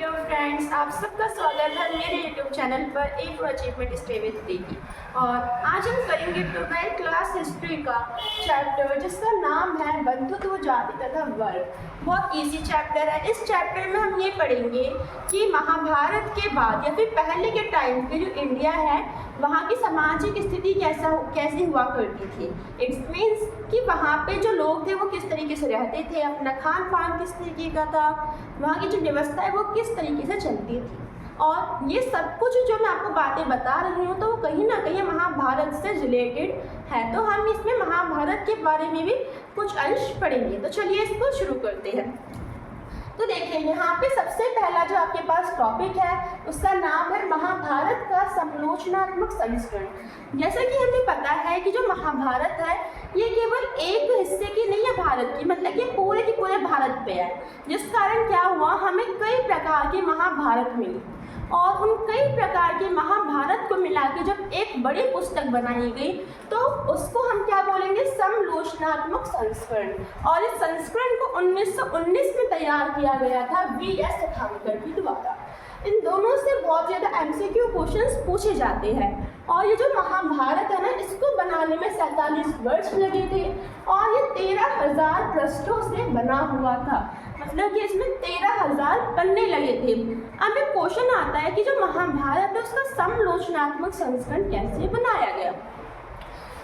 Hello friends, आप सबका स्वागत है मेरे यूट्यूब चैनल पर A for achievement stay with की। और आज हम करेंगे 12th क्लास हिस्ट्री का चैप्टर जिसका नाम है बंधुत्व, जाति तथा वर्ग। बहुत इजी चैप्टर है। इस चैप्टर में हम ये पढ़ेंगे कि महाभारत के बाद या फिर पहले के टाइम पे जो इंडिया है वहाँ की सामाजिक स्थिति कैसी हुआ करती थी। इट्स मीन्स कि वहाँ पे जो लोग थे वो किस तरीके से रहते थे, अपना खान पान किस तरीके का था, वहाँ की जो व्यवस्था है वो किस तरीके से चलती थी। और ये सब कुछ जो मैं आपको बातें बता रही हूँ तो वो कहीं ना कहीं महाभारत से रिलेटेड है, तो हम इसमें महाभारत के बारे में भी कुछ अंश पढ़ेंगे। तो चलिए इसको शुरू करते हैं। तो देखिए यहाँ पे सबसे पहला जो आपके पास टॉपिक है उसका नाम है महाभारत का समालोचनात्मक संस्करण। जैसा कि हमें पता है कि जो महाभारत है ये केवल एक हिस्से की नहीं है भारत की, मतलब ये पूरे के पूरे भारत पे है, जिस कारण क्या हुआ हमें कई प्रकार के महाभारत मिली और उन कई प्रकार के महाभारत को मिला के जब एक बड़ी पुस्तक बनाई गई तो उसको हम क्या बोलेंगे, समलोचनात्मक संस्करण। और इस संस्करण को 1919 में तैयार किया गया था वी.एस. सुधांकर के द्वारा। इन दोनों से बहुत ज़्यादा एमसीक्यू क्वेश्चंस पूछे जाते हैं। और ये जो महाभारत है ना इसको बनाने में 47 वर्ष लगे थे और ये 13,000 पृष्ठों से बना हुआ था, मतलब कि इसमें 13,000 पन्ने लगे थे। अब एक क्वेश्चन आता है कि जो महाभारत है उसका समलोचनात्मक संस्करण कैसे बनाया गया।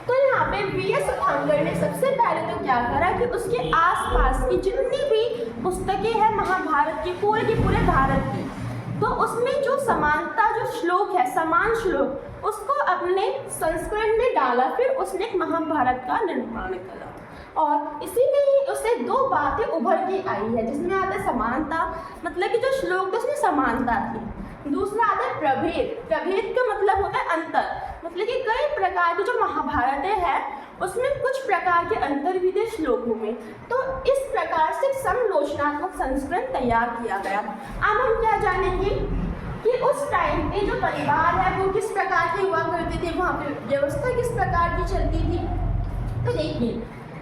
तो यहाँ पे वी.एस. सुधांकर ने सबसे पहले तो क्या करा कि उसके आसपास की जितनी भी पुस्तकें हैं महाभारत की पूरे भारत की, तो उसमें जो समानता जो श्लोक है, समान श्लोक, उसको अपने संस्करण में डाला। फिर उसने एक महाभारत का निर्माण करा और इसी में ही उसे दो बातें उभर के आई है, जिसमें आता है समानता, मतलब कि जो श्लोक थे उसमें समानता थी। दूसरा आता है प्रभेद। प्रभेद का मतलब होता है अंतर, मतलब कि कई प्रकार की जो महाभारत है उसमें कुछ प्रकार के अंतर भी थे श्लोकों में। तो इस प्रकार से समलोचनात्मक संस्करण तैयार किया गया। अब हम क्या जानेंगे कि उस टाइम पे जो परिवार है वो किस प्रकार के हुआ करते थे, वहाँ पे व्यवस्था किस प्रकार की चलती थी। तो देखिए,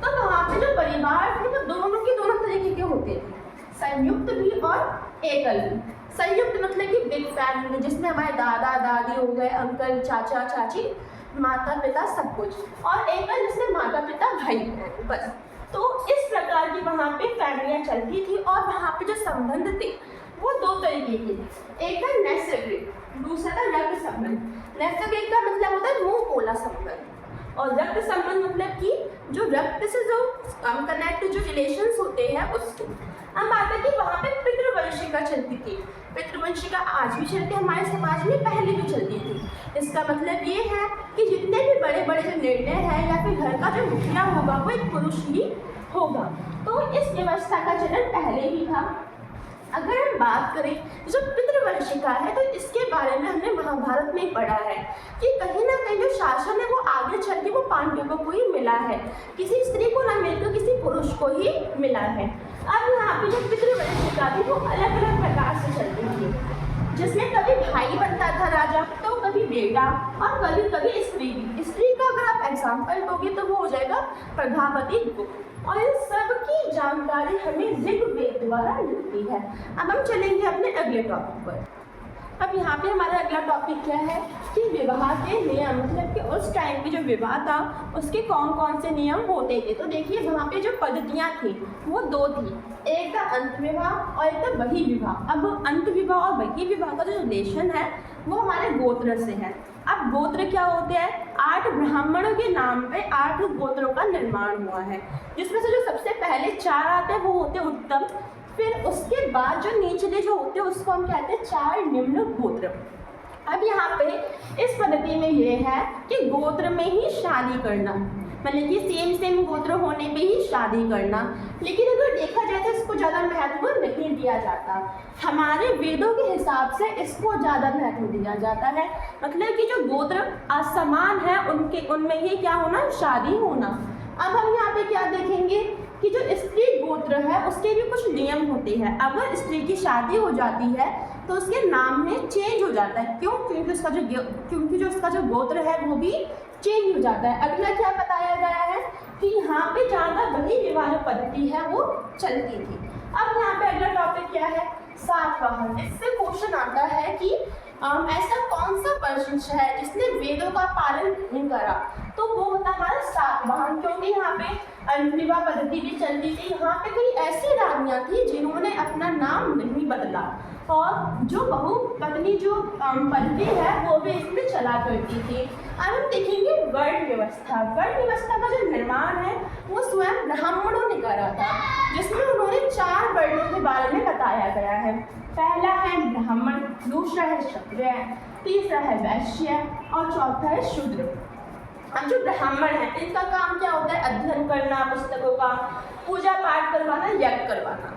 तो वहाँ पे जो परिवार थे वो दोनों के दोनों तरीके के होते थे, संयुक्त भी और एकल भी। संयुक्त मतलब कि बिग फैमिली जिसमें हमारे दादा दादी हो गए, अंकल चाचा चाची, माता पिता सब कुछ, और एकल जिसमें माता पिता भाई बहन बस। तो इस प्रकार की वहाँ पे फैमिलियाँ चलती थी और वहाँ पे जो संबंध थे वो दो तरीके के थे। एक था नैसर्गिक, दूसरा था रक्त संबंध। नैसर्गिक का मतलब होता है मुंह बोला संबंध और रक्त संबंध मतलब कि जो रक्त से जो कनेक्ट जो रिलेशंस होते हैं उसको। हम बात है कि वहाँ पे पितृवंशिका चलती थी। पितृवंशिका आज भी चलती है हमारे समाज में, पहले भी चलती थी। इसका मतलब ये है कि जितने भी बड़े बड़े जो निर्णय हैं या फिर घर का जो मुखिया होगा वो एक पुरुष ही होगा। तो इस व्यवस्था का चलन पहले ही था। अगर हम बात करें जो पितृवंशिका है तो इसके बारे में हमने महाभारत में पढ़ा है कि कहीं ना कहीं जो शासन है वो आगे चल के वो पांडवों को ही मिला है, किसी स्त्री को ना मिलकर किसी पुरुष को ही मिला है। अब यहाँ पे जो पितृवंशिका थी वो अलग अलग प्रकार से चलती थी, जिसमें कभी भाई बनता था राजा, तो कभी बेटा, और कभी कभी स्त्री भी। स्त्री का अगर आप एग्जाम्पल दोगे तो वो हो जाएगा प्रजापति गुप्त। और इन सब की जानकारी हमें ऋग्वेद द्वारा मिलती है। अब हम चलेंगे अपने अगले टॉपिक पर। अब यहाँ पे हमारा अगला टॉपिक क्या है कि विवाह के नियम, मतलब कि उस टाइम पे जो विवाह था उसके कौन कौन से नियम होते थे। तो देखिए वहाँ पे जो पद्धतियाँ थी वो दो थी, एक था अंत विवाह और एक था बही विवाह। अब अंत विवाह और बही विवाह का जो रिलेशन है वो हमारे गोत्र से है। अब गोत्र क्या होते हैं, 8 ब्राह्मणों के नाम पे 8 गोत्रों का निर्माण हुआ है, जिसमें से जो सबसे पहले 4 आते हैं वो होते हैं उत्तम। फिर उसके बाद जो निचले जो होते हैं उसको हम कहते हैं 4 निम्न गोत्र। अब यहाँ पे इस पद्धति में ये है कि गोत्र में ही शादी करना, मतलब कि सेम गोत्र होने पे ही शादी करना। लेकिन अगर देखा जाए तो इसको ज़्यादा महत्व नहीं दिया जाता। हमारे वेदों के हिसाब से इसको ज़्यादा महत्व दिया जाता है, मतलब कि जो गोत्र असमान है उनमें ही क्या होना, शादी होना। अब हम यहाँ पे क्या देखेंगे कि जो स्त्री गोत्र है उसके भी कुछ नियम होते हैं। अगर स्त्री की शादी हो जाती है तो उसके नाम में चेंज हो जाता है। क्यों? क्योंकि जो उसका जो गोत्र है वो भी चेंज हो जाता है। अगला क्या बताया गया है कि यहाँ पे ज़्यादा बही विवाह पद्धति है वो चलती थी। अब यहाँ पे अगला टॉपिक क्या है, सातवाहन। इससे आता है कि ऐसा कौन सा वंश है जिसने वेदों का पालन नहीं करा, तो वो होता है हमारा सातवाहन। क्योंकि यहाँ पे विवाह पद्धति भी चलती थी, यहाँ पे कई ऐसी रानियाँ थी जिन्होंने अपना नाम नहीं बदला, और जो बहु पत्नी जो पद्धति है वो भी इसमें चला करती थी। अब हम देखेंगे वर्ण व्यवस्था। वर्ण व्यवस्था का जो निर्माण है वो स्वयं ब्राह्मणों ने करा था, जिसमें उन्होंने 4 वर्णों के बारे में बताया गया है। पहला है ब्राह्मण, दूसरा है क्षत्रिय, तीसरा है वैश्य और चौथा है शूद्र। अब जो ब्राह्मण है इनका काम क्या होता है? अध्ययन करना पुस्तकों का, पूजा पाठ करवाना, यज्ञ करवाना।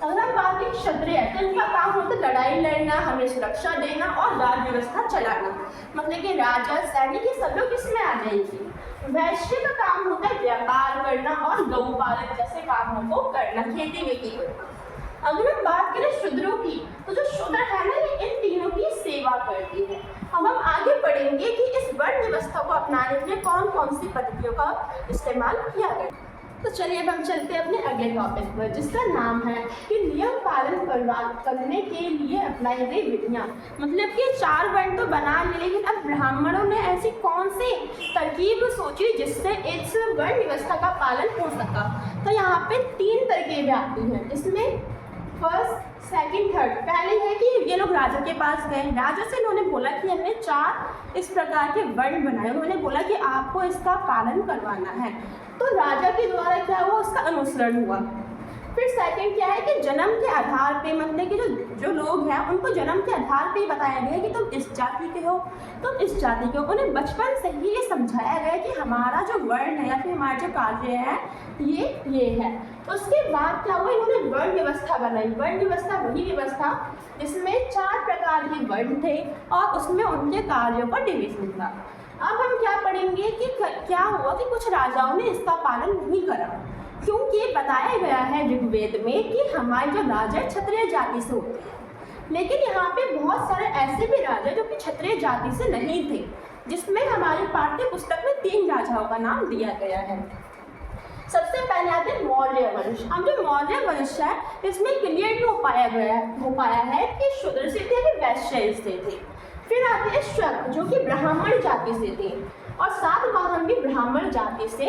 अगर हम बात करें क्षत्रिय, तो इनका काम होता है लड़ाई लड़ना, हमें सुरक्षा देना और राज्य व्यवस्था चलाना, मतलब कि राजा सैनिक ये सब लोग इसमें आ जाएंगे। वैश्य का काम होता है व्यापार करना और गौ पालन जैसे कामों को करना, खेती वेती करना। अगर हम बात करें शूद्रों की, तो जो शूद्र है ना ये इन तीनों की सेवा करती है। अब हम आगे बढ़ेंगे कि इस वर्ण व्यवस्था को अपनाने के लिए कौन कौन सी पद्धतियों का इस्तेमाल किया गया। तो चलिए अब हम चलते हैं अपने अगले टॉपिक पर, जिसका नाम है कि नियम पालन करने के लिए अपनाई गई विधियाँ। मतलब कि 4 वर्ण तो बना लिए, लेकिन अब ब्राह्मणों ने ऐसी कौन सी तरकीब सोची जिससे इस वर्ण व्यवस्था का पालन हो सका। तो यहाँ पे 3 तरकीबें आती हैं, इसमें फर्स्ट, सेकंड, थर्ड। पहले है कि ये लोग राजा के पास गए, राजा से इन्होंने बोला कि हमें 4 इस प्रकार के वर्ण बनाए। उन्होंने बोला कि आपको इसका पालन करवाना है, तो राजा के द्वारा क्या हुआ, उसका अनुसरण हुआ। फिर सेकंड क्या है कि जन्म के आधार पे, मतलब कि जो लोग हैं उनको जन्म के आधार पे बताया गया कि तुम इस जाति के हो, तुम इस जाति के हो। उन्हें बचपन से ही ये समझाया गया कि हमारा जो वर्ण है या फिर हमारा जो कार्य है ये है। उसके बाद क्या हुआ, इन्होंने वर्ण व्यवस्था बनाई। वर्ण व्यवस्था वही व्यवस्था जिसमें 4 प्रकार के वर्ण थे और उसमें उनके कार्यों का डिवीजन था। अब हम क्या पढ़ेंगे कि क्या हुआ कि कुछ राजाओं ने इसका पालन नहीं करा, क्योंकि बताया गया है ऋग्वेद में कि हमारे जो राजा क्षत्रिय जाति से होते हैं। लेकिन यहाँ पे बहुत सारे ऐसे भी राजा जो कि क्षत्रिय जाति से नहीं थे, जिसमें हमारी पाठ्य पुस्तक में 3 राजाओं का नाम दिया गया है। सबसे पहले आते हैं मौर्य वंश। अब जो मौर्य वंश है इसमें क्लियर हो पाया है कि शूद्र से थे कि वैश्य से थे। फिर आते हैं शक, जो कि ब्राह्मण जाति से थे, और सातवाहन भी ब्राह्मण जाति से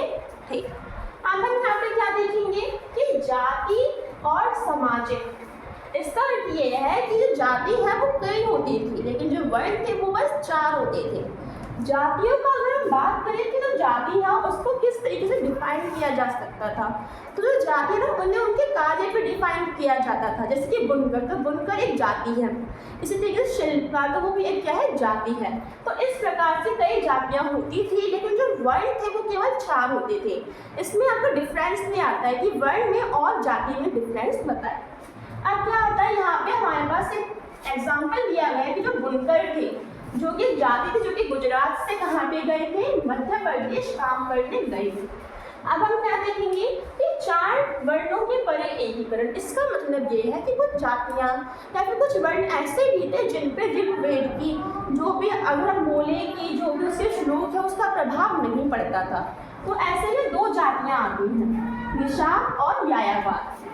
थे। अब हम यहाँ पे क्या देखेंगे कि जाति और सामाजिक। इसका अर्थ ये है कि जो जाति है वो कई होती थी, लेकिन जो वर्ण थे वो बस 4 होते थे। जातियों का अगर हम बात करें कि जो जाति है उसको किस तरीके से डिफाइन किया जा सकता था, तो जो जाति है ना उन्हें उनके कार्य पे डिफाइन किया जाता था। जैसे कि बुनकर, तो बुनकर एक जाति है। इसी तरीके से शिल्पकार, तो वो भी एक क्या है, जाति है। तो इस प्रकार से कई जातियाँ होती थी, लेकिन जो वर्ण थे वो केवल 4 होते थे। इसमें आपको डिफरेंस नहीं आता है कि वर्ण में और जाति में डिफरेंस बताए। अब क्या होता है, यहाँ पे हमारे पास एक एग्जाम्पल दिया गया है कि जो बुनकर थे, जो कि जाति थी, जो कि गुजरात से कहाँ पे गए थे, मध्य प्रदेश काम करने गए थे। अब हम क्या देखेंगे कि 4 वर्णों के परे एकीकरण। इसका मतलब ये है कि कुछ जातियाँ या फिर कुछ वर्ण ऐसे भी थे जिन पे ऋग्वेद की जो भी अगर हम बोले कि जो भी उसके श्लोक है उसका प्रभाव नहीं पड़ता था। तो ऐसे में 2 जातियाँ आती हैं, निषाद और यायावर।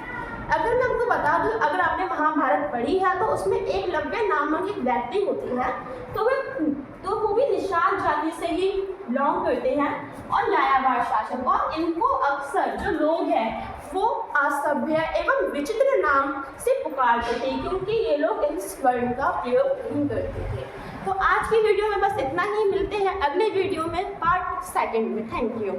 अगर मैं आपको बता दूं, अगर आपने महाभारत पढ़ी है तो उसमें एकलव्य नामक एक व्यक्ति होती है, तो वो भी निषाद जाति से ही बिलोंग करते हैं और यायावर शासक। और इनको अक्सर जो लोग हैं वो असभ्य एवं विचित्र नाम से पुकारते थे, क्योंकि ये लोग इस वर्ण का प्रयोग नहीं करते थे। तो आज की वीडियो में बस इतना ही। मिलते हैं अगले वीडियो में पार्ट 2 में। Thank you.